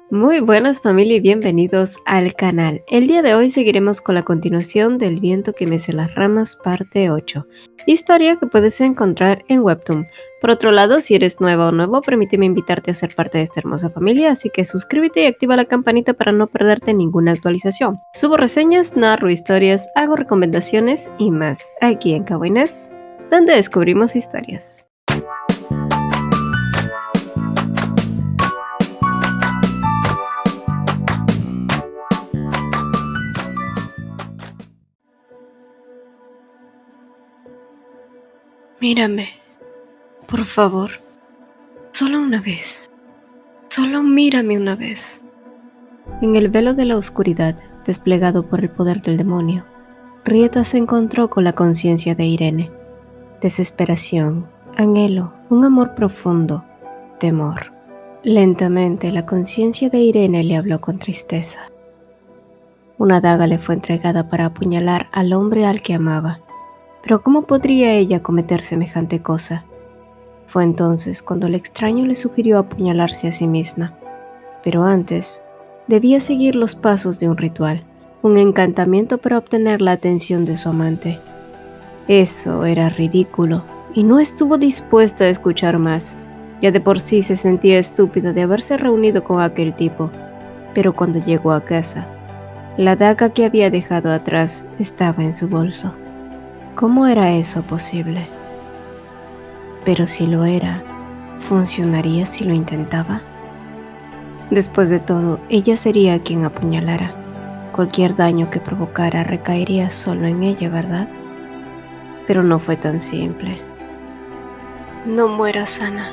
Muy buenas familia y bienvenidos al canal. El día de hoy seguiremos con la continuación del viento que mece las ramas parte 8, historia que puedes encontrar en Webtoon. Por otro lado, si eres nueva o nuevo, permíteme invitarte a ser parte de esta hermosa familia, así que suscríbete y activa la campanita para no perderte ninguna actualización. Subo reseñas, narro historias, hago recomendaciones y más aquí en Kawaii Nest, donde descubrimos historias. Mírame, por favor, solo una vez. Solo mírame una vez. En el velo de la oscuridad, desplegado por el poder del demonio, Rieta se encontró con la conciencia de Irene. Desesperación, anhelo, un amor profundo, temor. Lentamente la conciencia de Irene le habló con tristeza. Una daga le fue entregada para apuñalar al hombre al que amaba. Pero ¿cómo podría ella cometer semejante cosa? Fue entonces cuando el extraño le sugirió apuñalarse a sí misma. Pero antes, debía seguir los pasos de un ritual, un encantamiento para obtener la atención de su amante. Eso era ridículo, y no estuvo dispuesta a escuchar más. Ya de por sí se sentía estúpida de haberse reunido con aquel tipo. Pero cuando llegó a casa, la daga que había dejado atrás estaba en su bolso. ¿Cómo era eso posible? Pero si lo era, ¿funcionaría si lo intentaba? Después de todo, ella sería quien apuñalara. Cualquier daño que provocara recaería solo en ella, ¿verdad? Pero no fue tan simple. No mueras, Ana.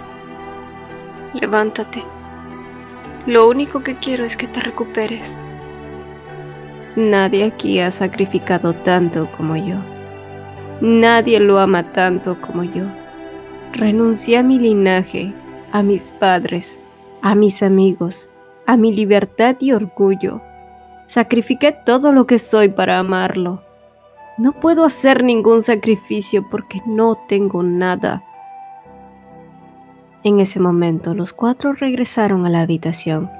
Levántate. Lo único que quiero es que te recuperes. Nadie aquí ha sacrificado tanto como yo. Nadie lo ama tanto como yo. Renuncié a mi linaje, a mis padres, a mis amigos, a mi libertad y orgullo. Sacrifiqué todo lo que soy para amarlo. No puedo hacer ningún sacrificio porque no tengo nada. En ese momento, los cuatro regresaron a la habitación.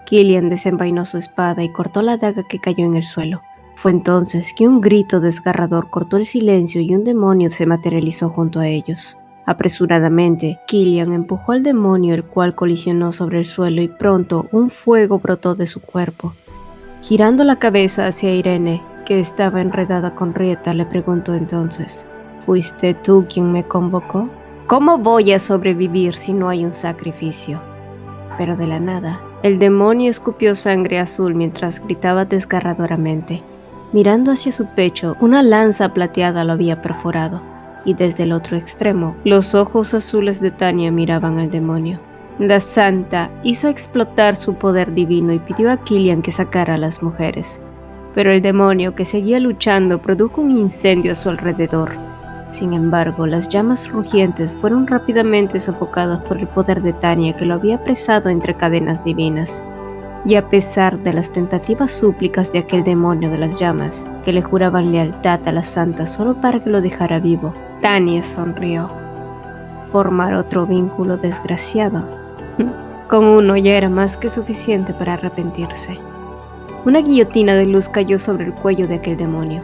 Killian desenvainó su espada y cortó la daga que cayó en el suelo. Fue entonces que un grito desgarrador cortó el silencio y un demonio se materializó junto a ellos. Apresuradamente, Killian empujó al demonio, el cual colisionó sobre el suelo y pronto un fuego brotó de su cuerpo. Girando la cabeza hacia Irene, que estaba enredada con Rieta, le preguntó entonces: ¿Fuiste tú quien me convocó? ¿Cómo voy a sobrevivir si no hay un sacrificio? Pero de la nada, el demonio escupió sangre azul mientras gritaba desgarradoramente. Mirando hacia su pecho, una lanza plateada lo había perforado, y desde el otro extremo, los ojos azules de Tania miraban al demonio. La santa hizo explotar su poder divino y pidió a Killian que sacara a las mujeres. Pero el demonio, que seguía luchando, produjo un incendio a su alrededor. Sin embargo, las llamas rugientes fueron rápidamente sofocadas por el poder de Tania, que lo había apresado entre cadenas divinas. Y a pesar de las tentativas súplicas de aquel demonio de las llamas, que le juraban lealtad a la santa solo para que lo dejara vivo, Tania sonrió. Formar otro vínculo desgraciado. Con uno ya era más que suficiente para arrepentirse. Una guillotina de luz cayó sobre el cuello de aquel demonio.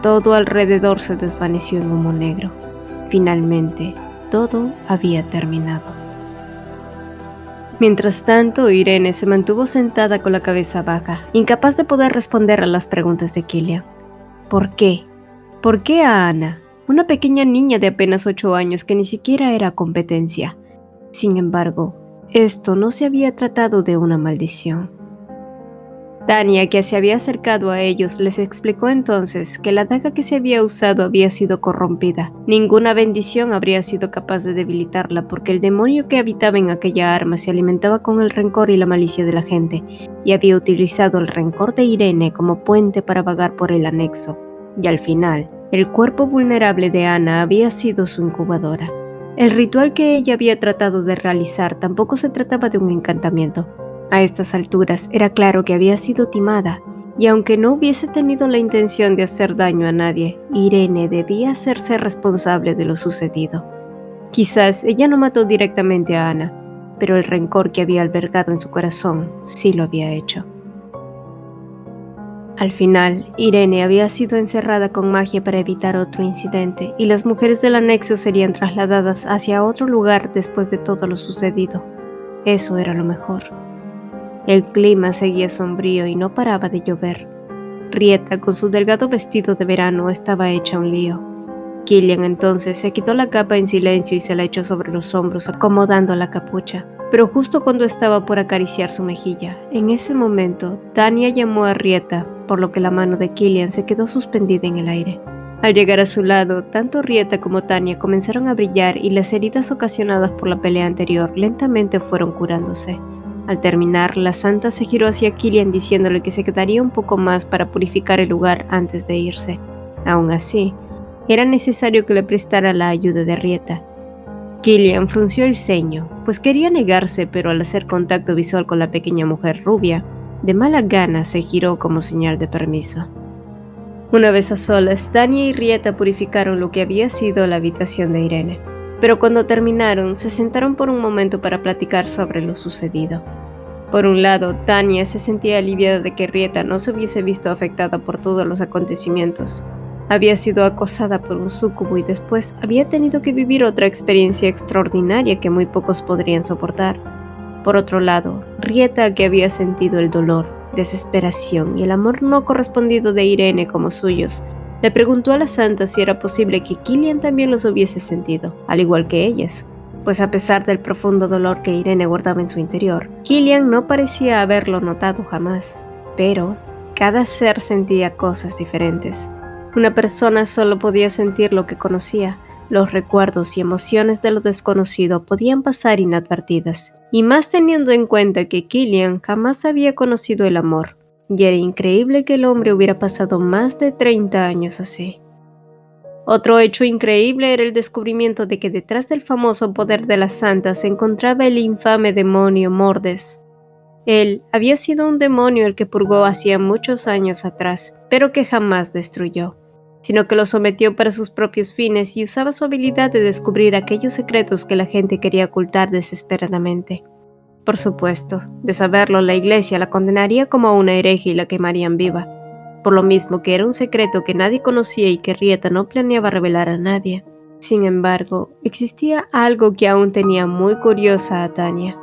Todo alrededor se desvaneció en humo negro. Finalmente, todo había terminado. Mientras tanto, Irene se mantuvo sentada con la cabeza baja, incapaz de poder responder a las preguntas de Killian. ¿Por qué? ¿Por qué a Ana, una pequeña niña de apenas 8 años que ni siquiera era competencia? Sin embargo, esto no se había tratado de una maldición. Tania, que se había acercado a ellos, les explicó entonces que la daga que se había usado había sido corrompida. Ninguna bendición habría sido capaz de debilitarla, porque el demonio que habitaba en aquella arma se alimentaba con el rencor y la malicia de la gente, y había utilizado el rencor de Irene como puente para vagar por el anexo. Y al final, el cuerpo vulnerable de Ana había sido su incubadora. El ritual que ella había tratado de realizar tampoco se trataba de un encantamiento. A estas alturas era claro que había sido timada, y aunque no hubiese tenido la intención de hacer daño a nadie, Irene debía hacerse responsable de lo sucedido. Quizás ella no mató directamente a Ana, pero el rencor que había albergado en su corazón sí lo había hecho. Al final, Irene había sido encerrada con magia para evitar otro incidente, y las mujeres del anexo serían trasladadas hacia otro lugar después de todo lo sucedido. Eso era lo mejor. El clima seguía sombrío y no paraba de llover. Rieta, con su delgado vestido de verano, estaba hecha un lío. Killian entonces se quitó la capa en silencio y se la echó sobre los hombros, acomodando la capucha. Pero justo cuando estaba por acariciar su mejilla, en ese momento, Tanya llamó a Rieta, por lo que la mano de Killian se quedó suspendida en el aire. Al llegar a su lado, tanto Rieta como Tanya comenzaron a brillar y las heridas ocasionadas por la pelea anterior lentamente fueron curándose. Al terminar, la santa se giró hacia Killian diciéndole que se quedaría un poco más para purificar el lugar antes de irse. Aún así, era necesario que le prestara la ayuda de Rieta. Killian frunció el ceño, pues quería negarse, pero al hacer contacto visual con la pequeña mujer rubia, de mala gana se giró como señal de permiso. Una vez a solas, Tanya y Rieta purificaron lo que había sido la habitación de Irene, pero cuando terminaron, se sentaron por un momento para platicar sobre lo sucedido. Por un lado, Tanya se sentía aliviada de que Rieta no se hubiese visto afectada por todos los acontecimientos. Había sido acosada por un súcubo y después había tenido que vivir otra experiencia extraordinaria que muy pocos podrían soportar. Por otro lado, Rieta, que había sentido el dolor, desesperación y el amor no correspondido de Irene como suyos, le preguntó a la santa si era posible que Killian también los hubiese sentido, al igual que ellas. Pues a pesar del profundo dolor que Irene guardaba en su interior, Killian no parecía haberlo notado jamás. Pero cada ser sentía cosas diferentes. Una persona solo podía sentir lo que conocía. Los recuerdos y emociones de lo desconocido podían pasar inadvertidas, y más teniendo en cuenta que Killian jamás había conocido el amor, y era increíble que el hombre hubiera pasado más de 30 años así. Otro hecho increíble era el descubrimiento de que detrás del famoso poder de la santa se encontraba el infame demonio Mordes. Él había sido un demonio el que purgó hacía muchos años atrás, pero que jamás destruyó, sino que lo sometió para sus propios fines y usaba su habilidad de descubrir aquellos secretos que la gente quería ocultar desesperadamente. Por supuesto, de saberlo, la iglesia la condenaría como una hereje y la quemarían viva, por lo mismo que era un secreto que nadie conocía y que Rieta no planeaba revelar a nadie. Sin embargo, existía algo que aún tenía muy curiosa a Tanya.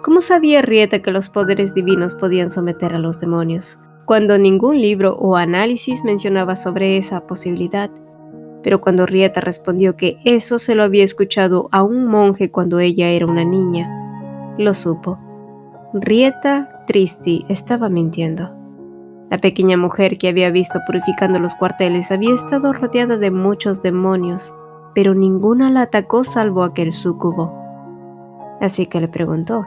¿Cómo sabía Rieta que los poderes divinos podían someter a los demonios, cuando ningún libro o análisis mencionaba sobre esa posibilidad? Pero cuando Rieta respondió que eso se lo había escuchado a un monje cuando ella era una niña, lo supo. Rieta Tristi estaba mintiendo. La pequeña mujer que había visto purificando los cuarteles había estado rodeada de muchos demonios, pero ninguna la atacó salvo aquel súcubo. Así que le preguntó: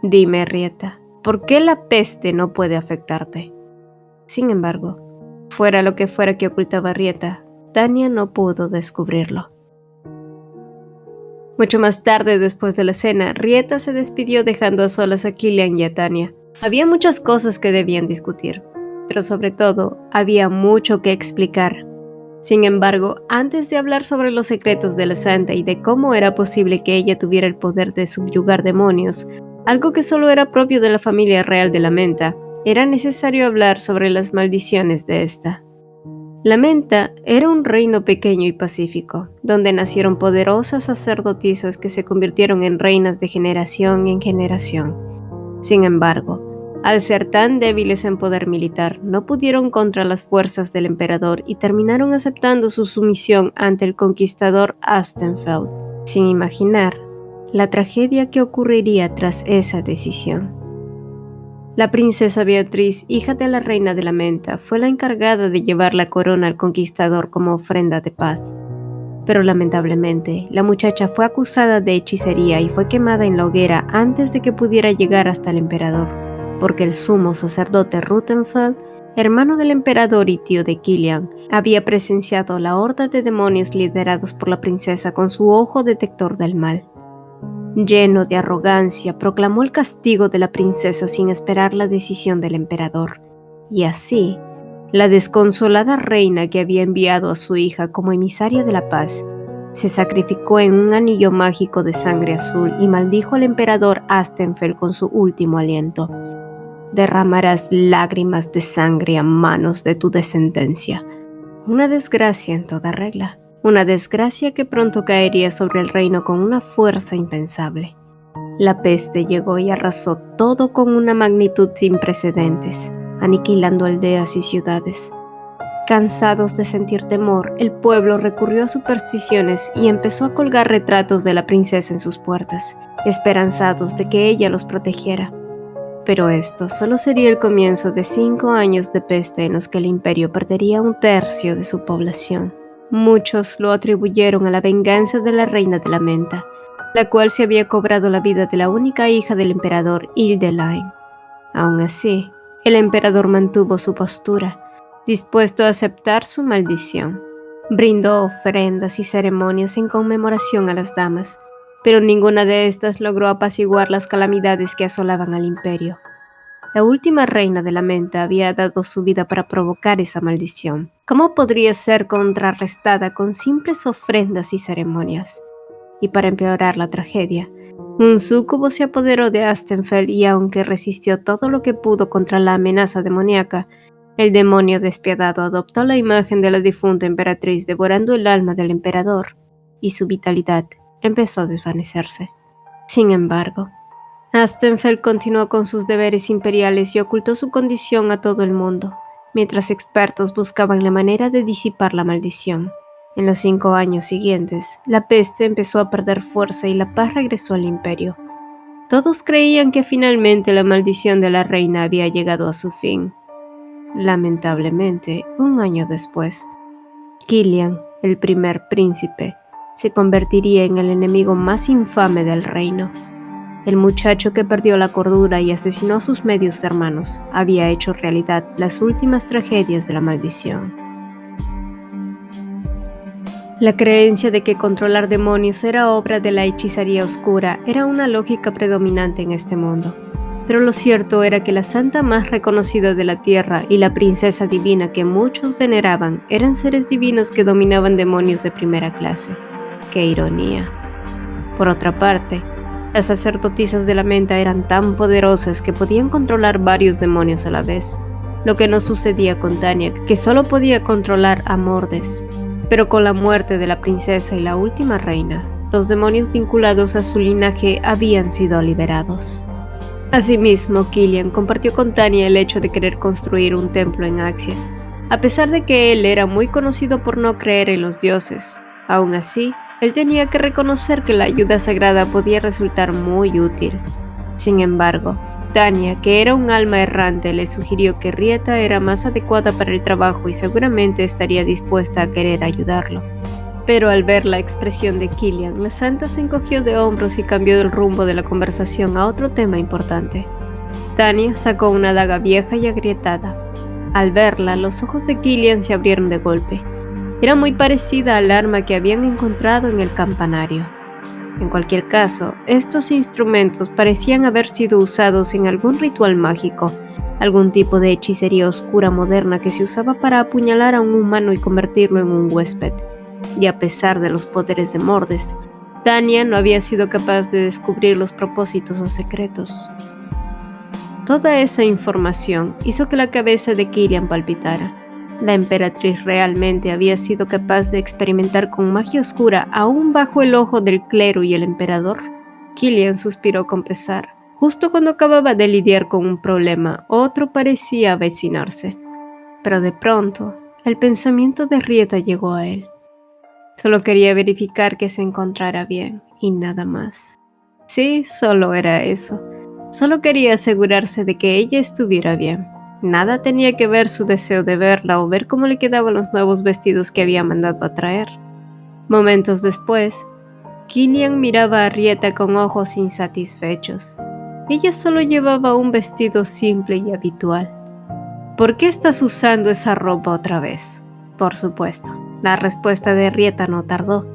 «Dime, Rieta, ¿por qué la peste no puede afectarte?». Sin embargo, fuera lo que fuera que ocultaba Rieta, Tanya no pudo descubrirlo. Mucho más tarde, después de la cena, Rieta se despidió dejando a solas a Killian y a Tanya. Había muchas cosas que debían discutir, pero sobre todo, había mucho que explicar. Sin embargo, antes de hablar sobre los secretos de la santa y de cómo era posible que ella tuviera el poder de subyugar demonios, algo que solo era propio de la familia real de la Menta, era necesario hablar sobre las maldiciones de esta. La Menta era un reino pequeño y pacífico, donde nacieron poderosas sacerdotisas que se convirtieron en reinas de generación en generación. Sin embargo, al ser tan débiles en poder militar, no pudieron contra las fuerzas del emperador y terminaron aceptando su sumisión ante el conquistador Astenfeld, sin imaginar la tragedia que ocurriría tras esa decisión. La princesa Beatriz, hija de la reina de la Menta, fue la encargada de llevar la corona al conquistador como ofrenda de paz. Pero lamentablemente, la muchacha fue acusada de hechicería y fue quemada en la hoguera antes de que pudiera llegar hasta el emperador, porque el sumo sacerdote Ruthenfeld, hermano del emperador y tío de Killian, había presenciado la horda de demonios liderados por la princesa con su ojo detector del mal. Lleno de arrogancia, proclamó el castigo de la princesa sin esperar la decisión del emperador, y así, la desconsolada reina que había enviado a su hija como emisaria de la paz, Se sacrificó en un anillo mágico de sangre azul y maldijo al emperador Astenfeld con su último aliento. Derramarás lágrimas de sangre a manos de tu descendencia. Una desgracia en toda regla. Una desgracia que pronto caería sobre el reino con una fuerza impensable. La peste llegó y arrasó todo con una magnitud sin precedentes, aniquilando aldeas y ciudades. Cansados de sentir temor, el pueblo recurrió a supersticiones y empezó a colgar retratos de la princesa en sus puertas, esperanzados de que ella los protegiera. Pero esto solo sería el comienzo de 5 años de peste en los que el imperio perdería 1/3 de su población. Muchos lo atribuyeron a la venganza de la reina de la Menta, la cual se había cobrado la vida de la única hija del emperador Hildelein. Aún así, el emperador mantuvo su postura, dispuesto a aceptar su maldición. Brindó ofrendas y ceremonias en conmemoración a las damas, pero ninguna de estas logró apaciguar las calamidades que asolaban al imperio. La última reina de la Menta había dado su vida para provocar esa maldición. ¿Cómo podría ser contrarrestada con simples ofrendas y ceremonias? Y para empeorar la tragedia, un súcubo se apoderó de Astenfeld y aunque resistió todo lo que pudo contra la amenaza demoníaca, el demonio despiadado adoptó la imagen de la difunta emperatriz devorando el alma del emperador, y su vitalidad empezó a desvanecerse. Sin embargo, Astenfeld continuó con sus deberes imperiales y ocultó su condición a todo el mundo, mientras expertos buscaban la manera de disipar la maldición. En los 5 años siguientes, la peste empezó a perder fuerza y la paz regresó al imperio. Todos creían que finalmente la maldición de la reina había llegado a su fin. Lamentablemente, 1 año después, Kilian, el primer príncipe, se convertiría en el enemigo más infame del reino. El muchacho que perdió la cordura y asesinó a sus medios hermanos había hecho realidad las últimas tragedias de la maldición. La creencia de que controlar demonios era obra de la hechicería oscura era una lógica predominante en este mundo. Pero lo cierto era que la santa más reconocida de la tierra y la princesa divina que muchos veneraban eran seres divinos que dominaban demonios de primera clase. ¡Qué ironía! Por otra parte, las sacerdotisas de la Menta eran tan poderosas que podían controlar varios demonios a la vez, lo que no sucedía con Tanya, que solo podía controlar a Mordes. Pero con la muerte de la princesa y la última reina, los demonios vinculados a su linaje habían sido liberados. Asimismo, Kilian compartió con Tanya el hecho de querer construir un templo en Axies, a pesar de que él era muy conocido por no creer en los dioses. Aún así, él tenía que reconocer que la ayuda sagrada podía resultar muy útil. Sin embargo, Tanya, que era un alma errante, le sugirió que Rieta era más adecuada para el trabajo y seguramente estaría dispuesta a querer ayudarlo. Pero al ver la expresión de Kilian, la santa se encogió de hombros y cambió el rumbo de la conversación a otro tema importante. Tanya sacó una daga vieja y agrietada. Al verla, los ojos de Kilian se abrieron de golpe. Era muy parecida al arma que habían encontrado en el campanario. En cualquier caso, estos instrumentos parecían haber sido usados en algún ritual mágico, algún tipo de hechicería oscura moderna que se usaba para apuñalar a un humano y convertirlo en un huésped. Y a pesar de los poderes de Mordes, Tanya no había sido capaz de descubrir los propósitos o secretos. Toda esa información hizo que la cabeza de Kilian palpitara. La emperatriz realmente había sido capaz de experimentar con magia oscura aún bajo el ojo del clero y el emperador. Kilian suspiró con pesar. Justo cuando acababa de lidiar con un problema, otro parecía avecinarse. Pero de pronto, el pensamiento de Rieta llegó a él. Solo quería verificar que se encontrara bien, y nada más. Sí, solo era eso. Solo quería asegurarse de que ella estuviera bien. Nada tenía que ver su deseo de verla o ver cómo le quedaban los nuevos vestidos que había mandado a traer. Momentos después, Kilian miraba a Rieta con ojos insatisfechos. Ella solo llevaba un vestido simple y habitual. ¿Por qué estás usando esa ropa otra vez? Por supuesto. La respuesta de Rieta no tardó.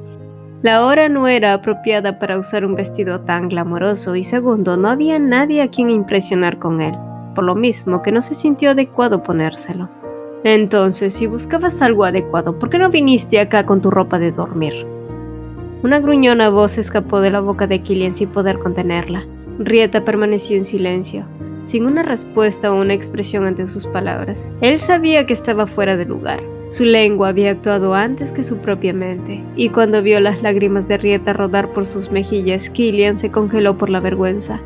La hora no era apropiada para usar un vestido tan glamoroso y segundo, no había nadie a quien impresionar con él, por lo mismo que no se sintió adecuado ponérselo. Entonces, si buscabas algo adecuado, ¿por qué no viniste acá con tu ropa de dormir? Una gruñona voz escapó de la boca de Killian sin poder contenerla. Rieta permaneció en silencio, sin una respuesta o una expresión ante sus palabras. Él sabía que estaba fuera de lugar. Su lengua había actuado antes que su propia mente, y cuando vio las lágrimas de Rieta rodar por sus mejillas, Killian se congeló por la vergüenza.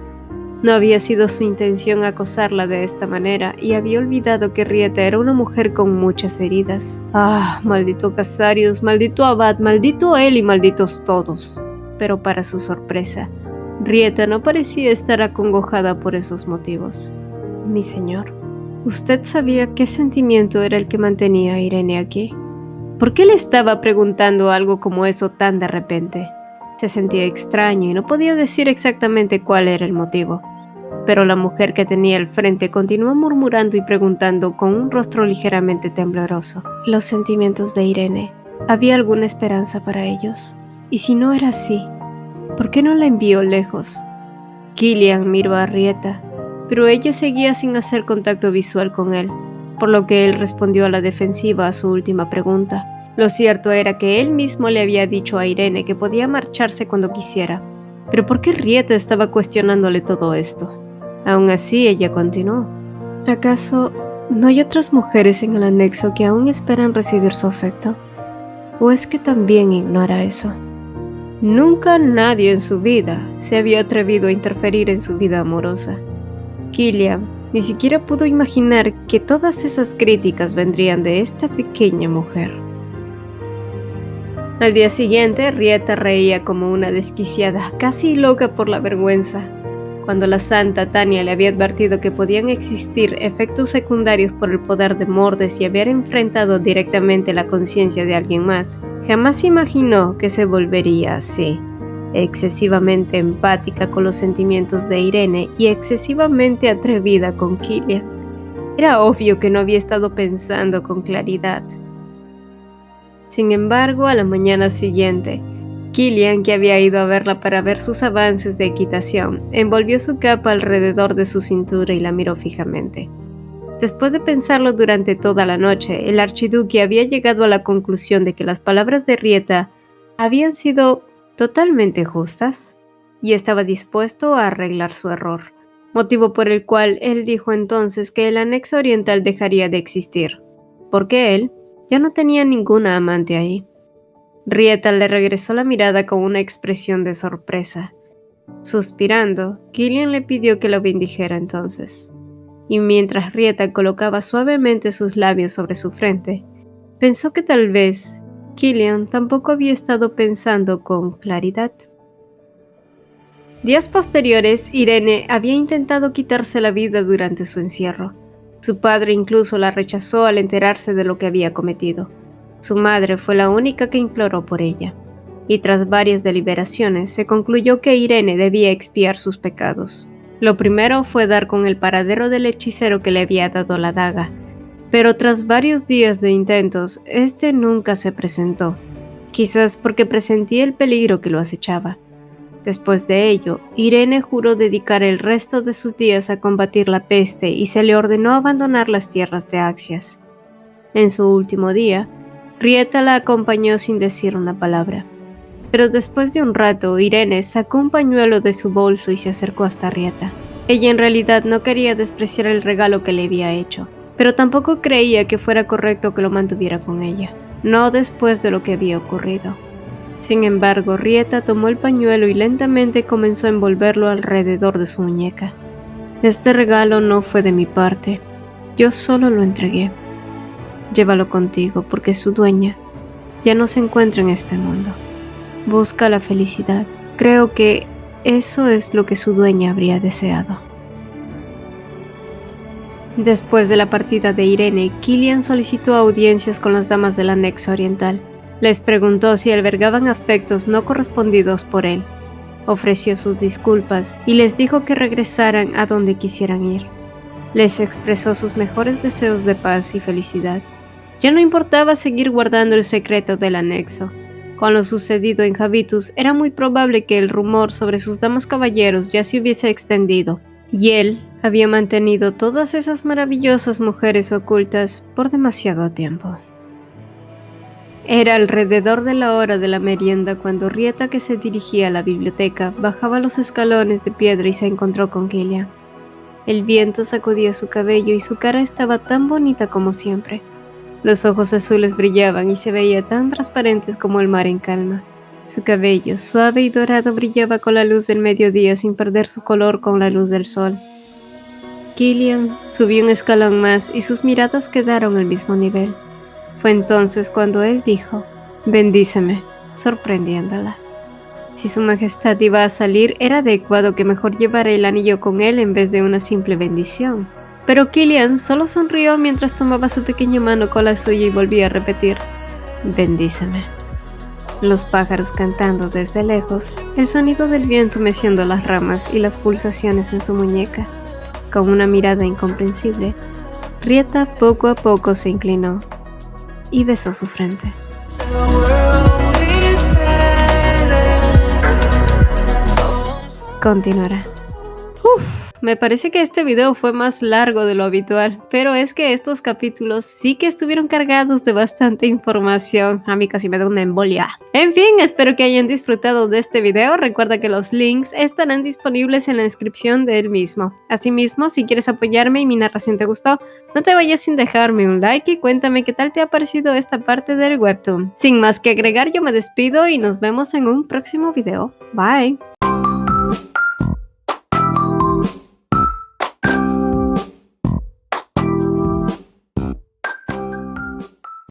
No había sido su intención acosarla de esta manera, y había olvidado que Rieta era una mujer con muchas heridas. ¡Ah! Maldito Casarius, maldito Abad, maldito él y malditos todos. Pero para su sorpresa, Rieta no parecía estar acongojada por esos motivos. Mi señor, ¿usted sabía qué sentimiento era el que mantenía a Irene aquí? ¿Por qué le estaba preguntando algo como eso tan de repente? Se sentía extraño y no podía decir exactamente cuál era el motivo. Pero la mujer que tenía al frente continuó murmurando y preguntando con un rostro ligeramente tembloroso. Los sentimientos de Irene. ¿Había alguna esperanza para ellos? Y si no era así, ¿por qué no la envió lejos? Killian miró a Rieta, pero ella seguía sin hacer contacto visual con él, por lo que él respondió a la defensiva a su última pregunta. Lo cierto era que él mismo le había dicho a Irene que podía marcharse cuando quisiera. ¿Pero por qué Rieta estaba cuestionándole todo esto? Aún así, ella continuó. ¿Acaso no hay otras mujeres en el anexo que aún esperan recibir su afecto? ¿O es que también ignora eso? Nunca nadie en su vida se había atrevido a interferir en su vida amorosa. Killian ni siquiera pudo imaginar que todas esas críticas vendrían de esta pequeña mujer. Al día siguiente, Rieta reía como una desquiciada, casi loca por la vergüenza. Cuando la santa Tania le había advertido que podían existir efectos secundarios por el poder de Mordes y haber enfrentado directamente la conciencia de alguien más, jamás imaginó que se volvería así, excesivamente empática con los sentimientos de Irene y excesivamente atrevida con Killian. Era obvio que no había estado pensando con claridad. Sin embargo, a la mañana siguiente, Killian, que había ido a verla para ver sus avances de equitación, envolvió su capa alrededor de su cintura y la miró fijamente. Después de pensarlo durante toda la noche, el archiduque había llegado a la conclusión de que las palabras de Rieta habían sido totalmente justas y estaba dispuesto a arreglar su error, motivo por el cual él dijo entonces que el anexo oriental dejaría de existir, porque él ya no tenía ninguna amante ahí. Rieta le regresó la mirada con una expresión de sorpresa. Suspirando, Killian le pidió que lo bendijera entonces. Y mientras Rieta colocaba suavemente sus labios sobre su frente, pensó que tal vez Killian tampoco había estado pensando con claridad. Días posteriores, Irene había intentado quitarse la vida durante su encierro. Su padre incluso la rechazó al enterarse de lo que había cometido. Su madre fue la única que imploró por ella, y tras varias deliberaciones se concluyó que Irene debía expiar sus pecados. Lo primero fue dar con el paradero del hechicero que le había dado la daga, pero tras varios días de intentos, este nunca se presentó, quizás porque presentía el peligro que lo acechaba. Después de ello, Irene juró dedicar el resto de sus días a combatir la peste y se le ordenó abandonar las tierras de Axias. En su último día, Rieta la acompañó sin decir una palabra. Pero después de un rato, Irene sacó un pañuelo de su bolso y se acercó hasta Rieta. Ella en realidad no quería despreciar el regalo que le había hecho, pero tampoco creía que fuera correcto que lo mantuviera con ella, no después de lo que había ocurrido. Sin embargo, Rieta tomó el pañuelo y lentamente comenzó a envolverlo alrededor de su muñeca. Este regalo no fue de mi parte, yo solo lo entregué. Llévalo contigo porque su dueña ya no se encuentra en este mundo. Busca la felicidad. Creo que eso es lo que su dueña habría deseado. Después de la partida de Irene, Killian solicitó audiencias con las damas del anexo oriental. Les preguntó si albergaban afectos no correspondidos por él. Ofreció sus disculpas y les dijo que regresaran a donde quisieran ir. Les expresó sus mejores deseos de paz y felicidad. Ya no importaba seguir guardando el secreto del anexo. Con lo sucedido en Habitus, era muy probable que el rumor sobre sus damas caballeros ya se hubiese extendido, y él había mantenido todas esas maravillosas mujeres ocultas por demasiado tiempo. Era alrededor de la hora de la merienda cuando Rieta, que se dirigía a la biblioteca, bajaba los escalones de piedra y se encontró con Killian. El viento sacudía su cabello y su cara estaba tan bonita como siempre. Los ojos azules brillaban y se veía tan transparentes como el mar en calma. Su cabello, suave y dorado, brillaba con la luz del mediodía sin perder su color con la luz del sol. Killian subió un escalón más y sus miradas quedaron al mismo nivel. Fue entonces cuando él dijo: «Bendíceme», sorprendiéndola. Si su majestad iba a salir, era adecuado que mejor llevara el anillo con él en vez de una simple bendición. Pero Killian solo sonrió mientras tomaba su pequeña mano con la suya y volvía a repetir: «Bendíceme». Los pájaros cantando desde lejos, el sonido del viento meciendo las ramas y las pulsaciones en su muñeca. Con una mirada incomprensible, Rieta poco a poco se inclinó y besó su frente. Continuará. Me parece que este video fue más largo de lo habitual, pero es que estos capítulos sí que estuvieron cargados de bastante información. A mí casi me da una embolia. En fin, espero que hayan disfrutado de este video. Recuerda que los links estarán disponibles en la descripción del mismo. Asimismo, si quieres apoyarme y mi narración te gustó, no te vayas sin dejarme un like y cuéntame qué tal te ha parecido esta parte del webtoon. Sin más que agregar, yo me despido y nos vemos en un próximo video. Bye.